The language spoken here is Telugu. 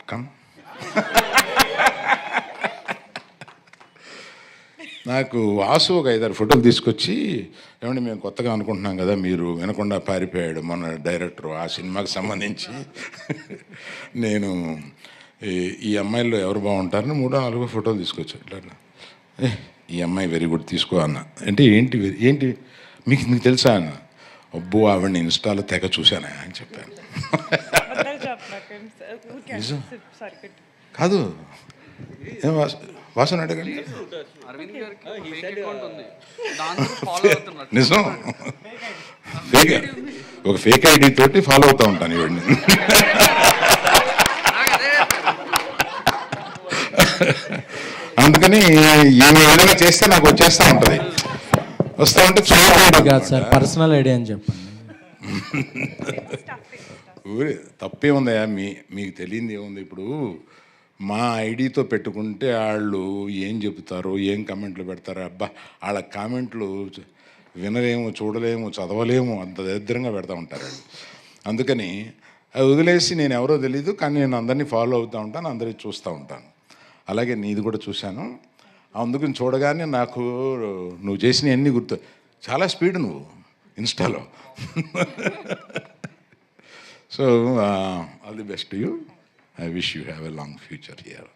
Not come? నాకు వాసు ఒక 5-6 ఫోటోలు తీసుకొచ్చి, ఏమంటే మేము కొత్తగా అనుకుంటున్నాం కదా, మీరు వినకుండా పారిపోయాడు మన డైరెక్టర్ ఆ సినిమాకి సంబంధించి. నేను ఈ అమ్మాయిల్లో ఎవరు బాగుంటారని 3-4 ఫోటోలు తీసుకొచ్చాడు. ఇట్లా ఈ అమ్మాయి వెరీ గుడ్ తీసుకో అన్న. అంటే ఏంటి ఏంటి మీకు తెలుసా అన్న? అబ్బో ఆవిడని ఇన్స్టాలో తెగ చూశానా అని చెప్పాను. నిజం కాదు, ఏం వాసన అడగండి. నిజం, ఒక ఫేక్ ఐడి తోటి ఫాలో అవుతూ ఉంటాను ఇవన్నీ. అందుకని ఈమె ఏదైనా చేస్తే నాకు వచ్చేస్తూ ఉంటుంది. వస్తూ ఉంటే సార్ పర్సనల్ ఐడియా అని చెప్పండి. తప్పే ఉందయా, మీకు తెలియంది ఏముంది? ఇప్పుడు మా ఐడితో పెట్టుకుంటే వాళ్ళు ఏం చెబుతారో, ఏం కామెంట్లు పెడతారో, అబ్బా వాళ్ళ కామెంట్లు వినలేము, చూడలేము, చదవలేము, అంత దరిద్రంగా పెడతా ఉంటారు వాళ్ళు. అందుకని అది వదిలేసి నేను ఎవరో తెలీదు, కానీ నేను అందరినీ ఫాలో అవుతూ ఉంటాను, అందరినీ చూస్తూ ఉంటాను. అలాగే నీది కూడా చూశాను. అందుకని చూడగానే నాకు నువ్వు చేసినవన్నీ గుర్తు. చాలా స్పీడ్ నువ్వు ఇన్స్టాలో. So all the best you. I wish you have a long future here.